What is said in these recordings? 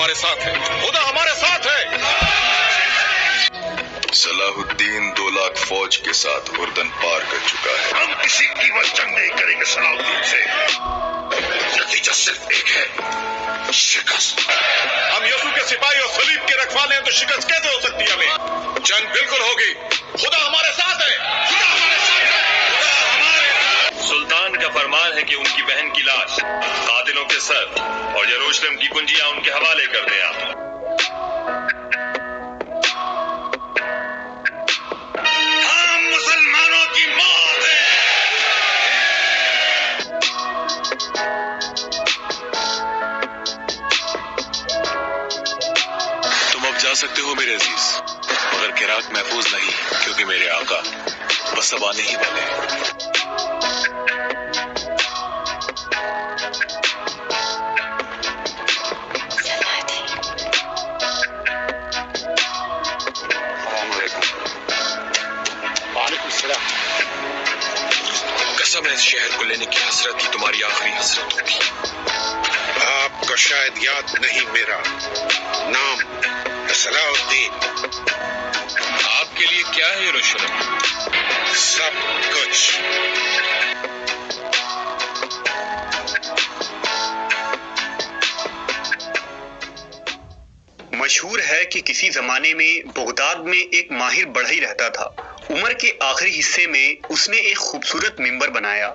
हमारे साथ है, खुदा हमारे साथ है। सलाहुद्दीन 2 लाख फौज के साथ उर्दन पार कर चुका है। हम किसी कीमत जंग नहीं करेंगे सलाहुद्दीन से। नतीजा सिर्फ एक है, शिकस्त। हम यसू के सिपाही और सलीब के रखवाले हैं, तो शिकस्त कैसे हो सकती है हमें? जंग बिल्कुल होगी। खुदा हमारे साथ है, खुदा हमारे साथ है, खुदा हमारे साथ। सुल्तान का फरमान है कि उनकी बहन की लाश, कातिलों के सर और यरूशलेम की कुंजियां उनके हवाले कर दें आप। हम मुसलमानों की मौत है। तुम अब जा सकते हो मेरे अजीज, मगर किराक महफूज नहीं, क्योंकि मेरे आका बस अब आने ही वाले हैं। कसम है इस शहर को लेने की हसरत ही तुम्हारी आखिरी हसरत होगी। आपको शायद याद नहीं, मेरा नाम सलाहुद्दीन। आपके लिए क्या है यरूशलेम? सब कुछ। मशहूर है कि किसी जमाने में बगदाद में एक माहिर बढ़ई रहता था। उम्र के आखिरी हिस्से में उसने एक खूबसूरत मिंबर बनाया।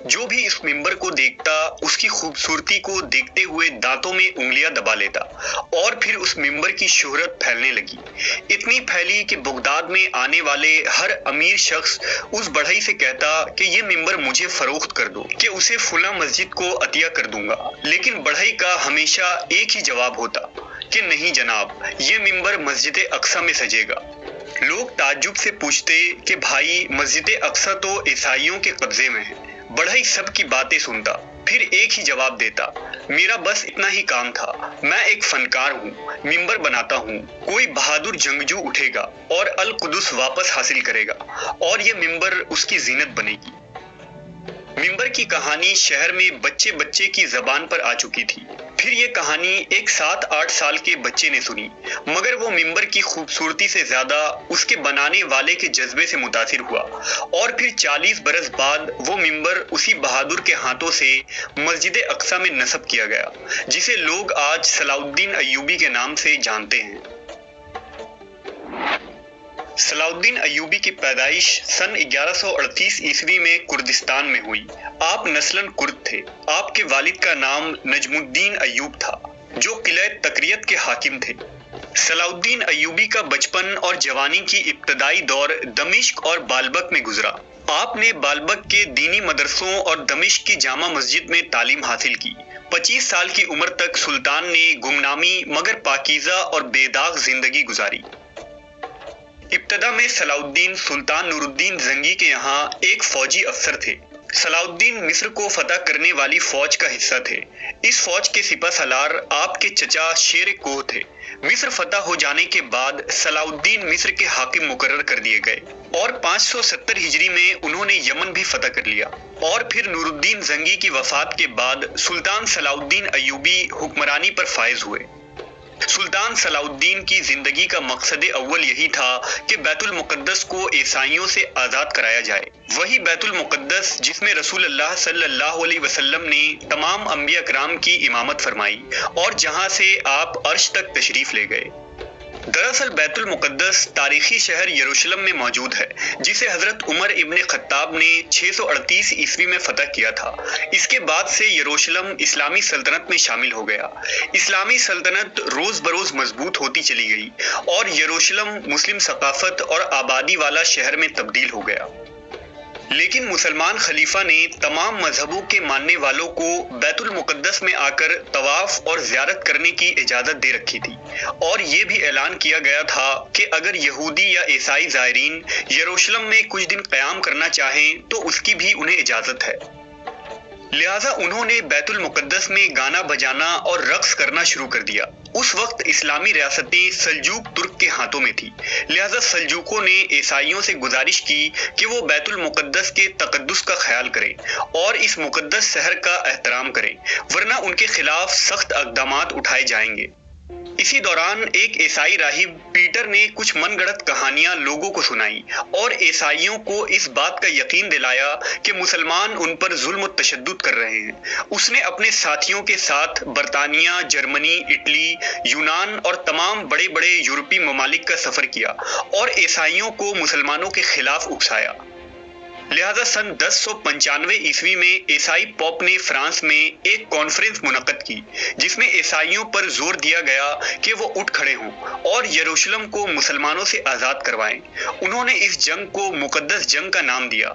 जो भी इस मिंबर को देखता उसकी खूबसूरती को देखते हुए दांतों में उंगलियां दबा लेता और फिर उस मिंबर की शोहरत फैलने लगी। इतनी फैली कि बगदाद में आने वाले हर अमीर शख्स उस बढ़ई से कहता कि ये मिंबर मुझे फरोख्त कर दो, कि उसे फुला मस्जिद को अतिया कर दूंगा। लेकिन बढ़ई का हमेशा एक ही जवाब होता कि नहीं जनाब, ये मिंबर मस्जिद अक्सा में सजेगा। लोग ताज्जुब से पूछते कि भाई मस्जिद अक्सा तो ईसाइयों के कब्जे में है। बढ़ई सबकी बातें सुनता, फिर एक ही जवाब देता, मेरा बस इतना ही काम था। मैं एक फनकार हूँ, मिंबर बनाता हूँ। कोई बहादुर जंगजू उठेगा और अल कुदस वापस हासिल करेगा और ये मिंबर उसकी जीनत बनेगी। मिंबर की कहानी शहर में बच्चे बच्चे की जबान पर आ चुकी थी। फिर ये कहानी एक 7-8 साल के बच्चे ने सुनी, मगर वो मिंबर की खूबसूरती से ज्यादा उसके बनाने वाले के जज्बे से मुतासिर हुआ और फिर 40 बरस बाद वो मिंबर उसी बहादुर के हाथों से मस्जिद अक्सा में नस्ब किया गया, जिसे लोग आज सलाहुद्दीन अय्यूबी के नाम से जानते हैं। सलाहुद्दीन अय्यूबी की पैदाइश सन 1138 ईस्वी में कुर्दिस्तान में हुई। आप नस्लन कुर्द थे। आपके वालिद का नाम नजमुद्दीन अय्यूब था, जो किले तकरियत के हाकिम थे। सलाहुद्दीन अय्यूबी का बचपन और जवानी की इब्तदाई दौर दमिश्क और बालबक में गुजरा। आपने बालबक के दीनी मदरसों और दमिश्क की जामा मस्जिद में तालीम हासिल की। 25 साल की उम्र तक सुल्तान ने गुमनामी मगर पाकीज़ा और बेदाग जिंदगी गुजारी। इब्तदा में सलाहुद्दीन सुल्तान नूरुद्दीन जंगी के यहाँ एक फौजी अफसर थे। सलाहुद्दीन मिस्र को फतह करने वाली फौज का हिस्सा थे। इस फौज के सिपा सलार आपके चचा शेर कोह थे। मिस्र फतह हो जाने के बाद सलाहुद्दीन मिस्र के हाकिम मुकर्रर कर दिए गए और 570 हिजरी में उन्होंने यमन भी फतह कर लिया। और फिर नूरुद्दीन जंगी की वफात के बाद सुल्तान सलाहुद्दीन अय्यूबी हुक्मरानी पर फायज हुए। सुल्तान सलाहुद्दीन की जिंदगी का मकसद अव्वल यही था कि बैतुल मुकद्दस को ईसाइयों से आज़ाद कराया जाए। वही बैतुल मुकद्दस जिसमें रसूलुल्लाह सल्लल्लाहु अलैहि वसल्लम ने तमाम अंबिया कराम की इमामत फरमाई और जहां से आप अर्श तक तशरीफ ले गए। दरअसल बैतुल मुकद्दस तारीखी शहर यरूशलेम में मौजूद है, जिसे हजरत उमर इब्न खत्ताब ने 638 ईस्वी में फतह किया था। इसके बाद से यरूशलेम इस्लामी सल्तनत में शामिल हो गया। इस्लामी सल्तनत रोज बरोज मजबूत होती चली गई और यरूशलेम मुस्लिम सकाफत और आबादी वाला शहर में तब्दील हो गया। लेकिन मुसलमान खलीफा ने तमाम मजहबों के मानने वालों को बैतुल मुकद्दस में आकर तवाफ और ज़ियारत करने की इजाज़त दे रखी थी और ये भी ऐलान किया गया था कि अगर यहूदी या ईसाई ज़ायरीन यरूशलेम में कुछ दिन क़याम करना चाहें तो उसकी भी उन्हें इजाज़त है। लिहाजा उन्होंने बैतुल मुकद्दस में गाना बजाना और रक्स करना शुरू कर दिया। उस वक्त इस्लामी रियासतें सल्जूक तुर्क के हाथों में थी, लिहाजा सल्जूकों ने ईसाइयों से गुजारिश की कि वो बैतुल मुकद्दस के तकद्दुस का ख्याल करें और इस मुकद्दस शहर का एहतराम करें, वरना उनके खिलाफ सख्त इक़दामात उठाए जाएंगे। इसी दौरान एक ईसाई राहिब पीटर ने कुछ मनगढ़ंत कहानियां लोगों को सुनाई और ईसाइयों को इस बात का यकीन दिलाया कि मुसलमान उन पर जुल्म और तशद्दुद कर रहे हैं। उसने अपने साथियों के साथ बर्तानिया, जर्मनी, इटली, यूनान और तमाम बड़े बड़े यूरोपीय ममालिक का सफर किया और ईसाइयों को मुसलमानों के खिलाफ उकसाया। लिहाजा सन 1095 ईस्वी में ईसाई पॉप ने फ्रांस में एक कॉन्फ्रेंस मुनक्कद की जिसमें ईसाइयों पर जोर दिया गया कि वो उठ खड़े हों और यरूशलेम को मुसलमानों से आज़ाद करवाएं। उन्होंने इस जंग को मुकद्दस जंग का नाम दिया।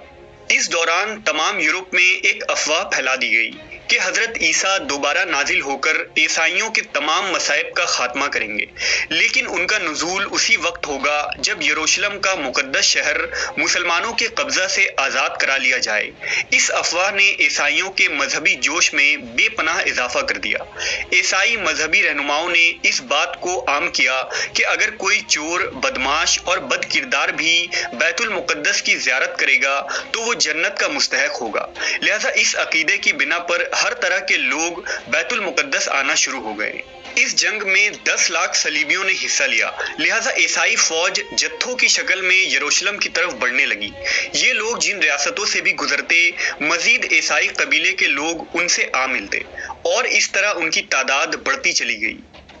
इस दौरान तमाम यूरोप में एक अफवाह फैला दी गई कि हजरत ईसा दोबारा नाजिल होकर ईसाइयों के तमाम मसाइब का खात्मा करेंगे, लेकिन उनका नुज़ूल उसी वक्त होगा जब यरूशलेम का मुकद्दस शहर मुसलमानों के कब्जा से आज़ाद करा लिया जाए। इस अफवाह ने ईसाइयों के मजहबी जोश में बेपनाह इजाफा कर दिया। ईसाई मजहबी रहनुमाओं ने इस बात को आम किया कि अगर कोई चोर, बदमाश और बदकिरदार भी बैतुल मुकद्दस की ज़ियारत करेगा तो वो जन्नत का मुस्तहक होगा। लिहाजा इस अकीदे की बिना पर हर तरह के लोग बैतुल मुकद्दस आना शुरू हो गए। इस जंग में 10 लाख सलीबियों ने हिस्सा लिया। लिहाजा ईसाई फौज जत्थों की शक्ल में यरूशलेम की तरफ बढ़ने लगी। ये लोग जिन रियासतों से भी गुजरते, मजीद ईसाई कबीले के लोग उनसे आ मिलते और इस तरह उनकी तादाद बढ़ती चली गई।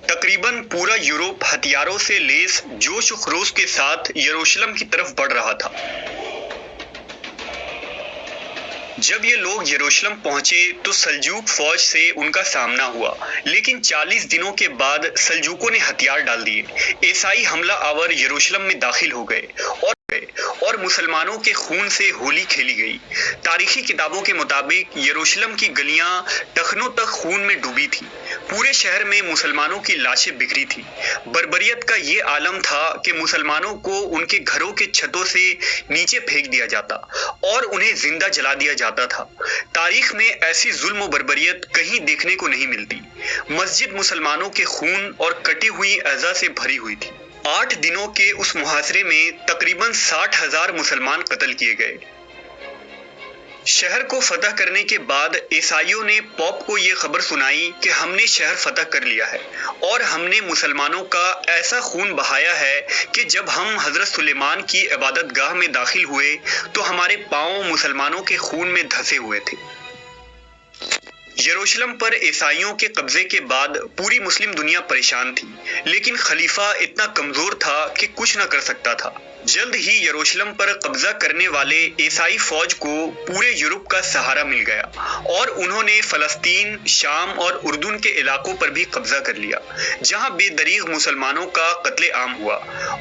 तकरीबन पूरा यूरोप हथियारों से लेस जोश और खरोश के साथ यरूशलेम की तरफ बढ़ रहा था। जब ये लोग यरूशलेम पहुंचे तो सल्जूक फौज से उनका सामना हुआ, लेकिन 40 दिनों के बाद सल्जूकों ने हथियार डाल दिए। ईसाई हमला आवर यरूशलेम में दाखिल हो गए और मुसलमानों के खून से होली खेली गई। तारीखी किताबों के मुताबिक यरूशलेम की गलियां टखनों तक खून में डूबी थी। पूरे शहर में मुसलमानों की लाशें बिखरी थी। बर्बरियत का ये आलम था कि मुसलमानों को उनके घरों के छतों से नीचे फेंक दिया जाता और उन्हें जिंदा जला दिया जाता था। तारीख में ऐसी जुल्म और बर्बरियत कहीं देखने को नहीं मिलती। मस्जिद मुसलमानों के खून और कटी हुई अज़ा से भरी हुई थी। 8 दिनों के उस मुहासरे में तकरीबन 60,000 मुसलमान कत्ल किए गए। शहर को फतह करने के बाद ईसाइयों ने पॉप को ये खबर सुनाई कि हमने शहर फतह कर लिया है और हमने मुसलमानों का ऐसा खून बहाया है कि जब हम हजरत सुलेमान की इबादत गाह में दाखिल हुए तो हमारे पांव मुसलमानों के खून में धंसे हुए थे। यरूशलेम पर ईसाइयों के कब्जे के बाद पूरी मुस्लिम दुनिया परेशान थी, लेकिन खलीफा इतना कमजोर था कि कुछ न कर सकता था। जल्द ही यरूशलेम पर कब्जा करने वाले ईसाई फौज को पूरे यूरोप का सहारा मिल गया और उन्होंने फलस्तीन, शाम और उर्दून के इलाकों पर भी कब्जा कर लिया, जहां बेदरीग मुसलमानों का कत्ले आम हुआ,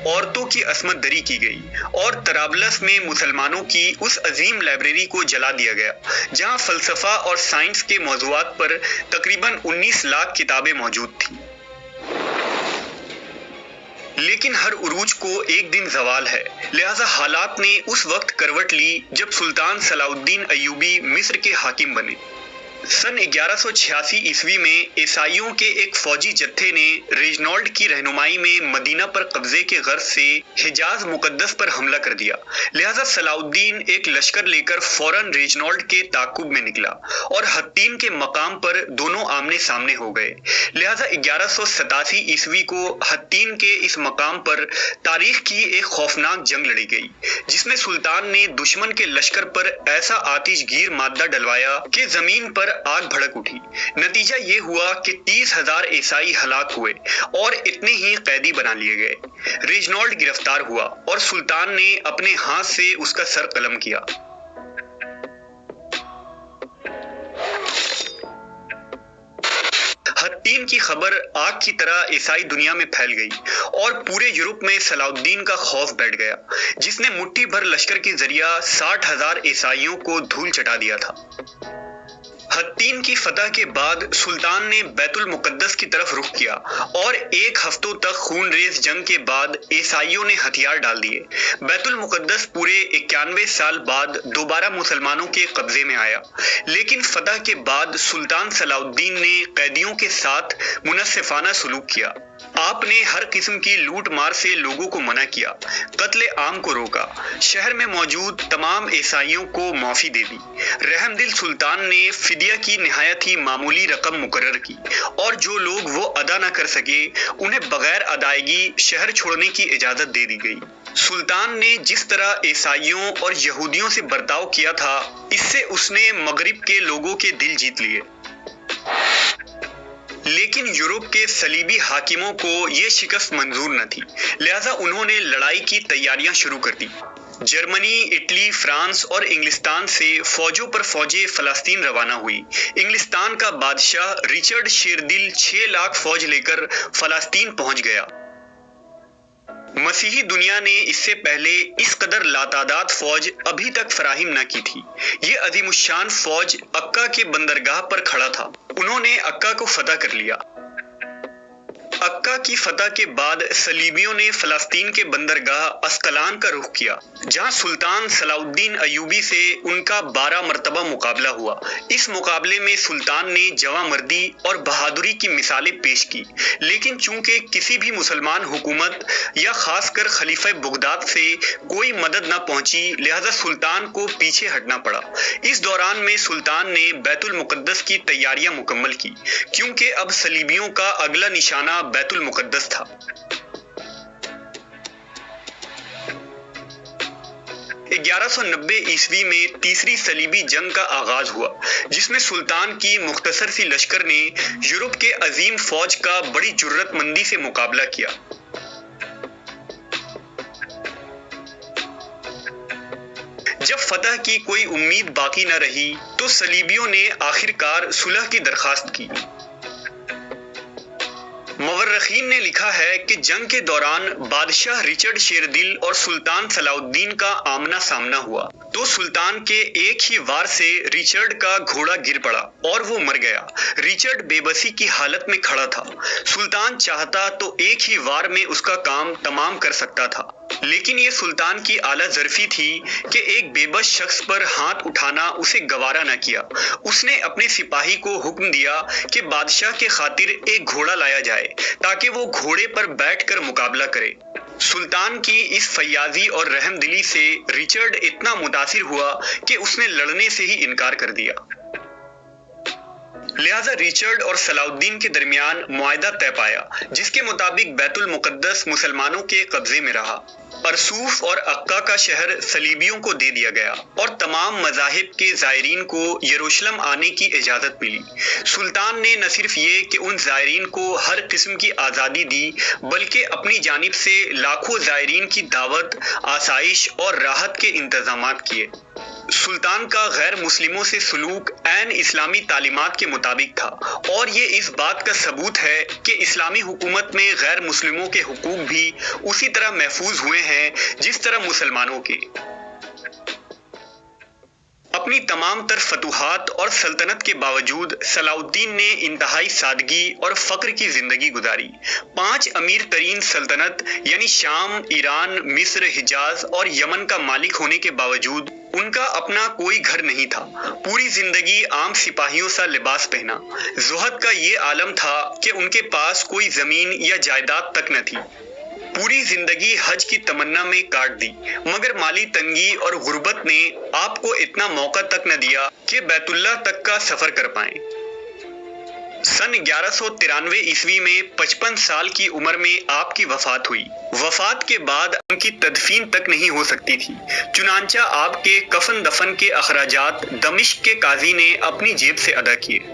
औरतों की असमत दरी की गई और तराबलस में मुसलमानों की उस अजीम लाइब्रेरी को जला दिया गया जहां फलसफा और साइंस के मौज़ूआत पर तकरीबन 19 लाख किताबें मौजूद थीं। लेकिन हर उरूज को एक दिन ज़वाल है, लिहाजा हालात ने उस वक्त करवट ली जब सुल्तान सलाउद्दीन अय्यूबी मिस्र के हाकिम बने। सन 1186 ईस्वी में ईसाइयों के एक फौजी जत्थे ने रेजनॉल्ड की रहनुमाई में मदीना पर कब्जे के गर्ज से हिजाज मुकद्दस पर हमला कर दिया। लिहाजा सलाउद्दीन एक लश्कर लेकर फौरन रेजनॉल्ड के ताकुब में निकला और हत्तीन के मकाम पर दोनों आमने सामने हो गए। लिहाजा 1187 ईस्वी को हत्तीन के इस मकाम पर तारीख की एक खौफनाक जंग लड़ी गई, जिसमें सुल्तान ने दुश्मन के लश्कर पर ऐसा आतिशगीर मादा डलवाया कि जमीन पर आग भड़क उठी। नतीजा ये हुआ कि 30,000 ईसाई हलाक हुए और इतने ही कैदी बना लिए गए। रेजनॉल्ड गिरफ्तार हुआ और सुल्तान ने अपने हाथ से उसका सर कलम किया। हत्तीन की खबर आग की तरह ईसाई दुनिया में फैल गई और पूरे यूरोप में सलाउद्दीन का खौफ बैठ गया, जिसने मुट्ठी भर लश्कर के जरिया 60,000 ईसाइयों को धूल चटा दिया था। हत्तीन की फतह के बाद सुल्तान ने बैतुल मुकद्दस की तरफ रुख किया और एक हफ्तों तक खूनरेज जंग के बाद ईसाइयों ने हथियार डाल दिए। बैतुल मुकद्दस पूरे 91 साल बाद दोबारा मुसलमानों के कब्जे में आया, लेकिन फतह के बाद सुल्तान सलाउद्दीन ने कैदियों के साथ मुनस्सिफाना सलूक किया। आपने हर किस्म की लूट मार से लोगों को मना किया, कत्ले आम को रोका, शहर में मौजूद तमाम ईसाइयों को माफी दे दी। रहमदिल सुल्तान ने फिदिया फिदिया की निहायत ही मामूली रकम मुकर्रर की और जो लोग वो अदा न कर सके उन्हें बगैर अदायगी शहर छोड़ने की इजाजत दे दी गई। सुल्तान ने जिस तरह ईसाइयों और यहूदियों से बर्ताव किया था, इससे उसने मगरिब के लोगों के दिल जीत लिए। लेकिन यूरोप के सलीबी हाकिमों को ये शिकस्त मंजूर न थी, लिहाजा उन्होंने लड़ाई की तैयारियां शुरू कर दी। जर्मनी, इटली, फ्रांस और इंग्लिस्तान से फौजों पर फौजें फलस्तीन रवाना हुई। इंग्लिस्तान का बादशाह रिचर्ड शेरदिल 6 लाख फौज लेकर फलस्तीन पहुंच गया। मसीही दुनिया ने इससे पहले इस कदर लातादाद फौज अभी तक फराहिम न की थी। ये अजीमुशान फौज अक्का के बंदरगाह पर खड़ा था। उन्होंने अक्का को फतह कर लिया। अक्का की फतह के बाद सलीबियों ने फलस्तीन के बंदरगाह अस्कलान का रुख किया, जहां सुल्तान सलाउद्दीन अयूबी से उनका 12 मरतबा मुकाबला हुआ। इस मुकाबले में सुल्तान ने जवामर्दी और बहादुरी की मिसालें पेश की, लेकिन चूंकि किसी भी मुसलमान हुकूमत या खासकर खलीफा बगदाद से कोई मदद न पहुंची, लिहाजा सुल्तान को पीछे हटना पड़ा। इस दौरान में सुल्तान ने बैतुल मुकद्दस की तैयारियां मुकम्मल की, क्योंकि अब सलीबियों का अगला निशाना बैतुल मुकद्दस था। 1190 ईस्वी में तीसरी सलीबी जंग का आगाज हुआ, जिसमें सुल्तान की मुख्तसर सी लश्कर ने यूरोप के अजीम फौज का बड़ी जुर्रतमंदी से मुकाबला किया। जब फतह की कोई उम्मीद बाकी न रही तो सलीबियों ने आखिरकार सुलह की दरखास्त की। मवर्रखीन ने लिखा है कि जंग के दौरान बादशाह रिचर्ड शेरदिल और सुल्तान सलाउद्दीन का आमना सामना हुआ तो सुल्तान के एक ही वार से रिचर्ड का घोड़ा गिर पड़ा और वो मर गया। रिचर्ड बेबसी की हालत में खड़ा था। सुल्तान चाहता तो एक ही वार में उसका काम तमाम कर सकता था, लेकिन ये सुल्तान की आला ज़र्फी थी कि एक बेबस शख्स पर हाथ उठाना उसे गवारा न किया। उसने अपने सिपाही को हुक्म दिया कि बादशाह के खातिर एक घोड़ा लाया जाए ताकि वो घोड़े पर बैठकर मुकाबला करे। सुल्तान की इस फयाजी और रहमदिली से रिचर्ड इतना मुतासिर हुआ कि उसने लड़ने से ही इनकार कर दिया। लिहाजा रिचर्ड और सलाउद्दीन के दरमियान मुआहदा तय पाया, जिसके मुताबिक बैतुल मुकद्दस मुसलमानों के कब्जे में रहा। अरसूफ और अक्का का शहर सलीबियों को दे दिया गया और तमाम मज़ाहिब के ज़ायरीन को यरूशलेम आने की इजाज़त मिली। सुल्तान ने न सिर्फ ये कि उन ज़ायरीन को हर किस्म की आज़ादी दी, बल्कि अपनी जानिब से लाखों ज़ायरीन की दावत, आसाइश और राहत के इंतज़ामात किए। सुल्तान का गैर मुस्लिमों से सलूक ऐन इस्लामी तालीमात के मुताबिक था और ये इस बात का सबूत है कि इस्लामी हुकूमत में गैर मुस्लिमों के हुकूक भी उसी तरह महफूज हुए हैं जिस तरह मुसलमानों के। अपनी तमाम तर फतूहात और सल्तनत के बावजूद सलाउद्दीन ने इंतहाई सादगी और फक्र की जिंदगी गुजारी। 5 अमीर तरीन सल्तनत यानी शाम, ईरान, मिस्र, हिजाज और यमन का मालिक होने के बावजूद उनका अपना कोई घर नहीं था। पूरी जिंदगी आम सिपाहियों सा लिबास पहना। ज़ुहद का ये आलम था कि उनके पास कोई जमीन या जायदाद तक न थी। पूरी जिंदगी हज की तमन्ना में काट दी, मगर माली तंगी और गुर्बत ने आपको इतना मौका तक न दिया कि बैतुल्लाह तक का सफर कर पाएं। सन 1193 ईस्वी में 55 साल की उम्र में आपकी वफात हुई। वफात के बाद उनकी तदफीन तक नहीं हो सकती थी, चुनांचा आपके कफन दफन के अखराजात दमिश्क के काजी ने अपनी जेब से अदा किए।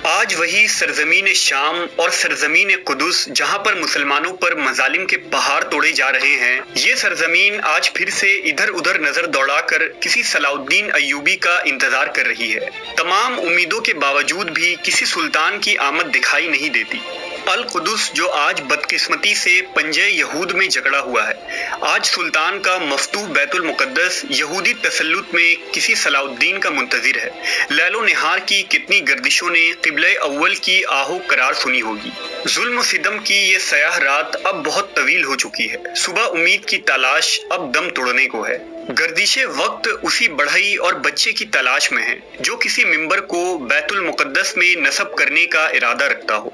आज वही सरजमीन शाम और सरजमीन कुदुस जहां पर मुसलमानों पर मजालिम के पहाड़ तोड़े जा रहे हैं, ये सरजमीन आज फिर से इधर उधर नजर दौड़ाकर किसी सलाउद्दीन अयूबी का इंतजार कर रही है। तमाम उम्मीदों के बावजूद भी किसी सुल्तान की आमद दिखाई नहीं देती। अल कुदुस जो आज बदकिस्मती से पंजे यहूद में जकड़ा हुआ है, आज सुल्तान का मफ्तूह बैतुल मुकद्दस यहूदी तसल्लुत में किसी सलाउद्दीन का मुंतजिर है। लैलो निहार की कितनी गर्दिशों ने क़िबले अव्वल की आहो करार सुनी होगी। जुल्म सिदम की ये सयाह रात अब बहुत तवील हो चुकी है। सुबह उम्मीद की तलाश अब दम तोड़ने को है। गर्दिशे वक्त उसी बढ़ई और बच्चे की तलाश में है जो किसी मिंबर को बैतुल मुकद्दस में नस्ब करने का इरादा रखता हो।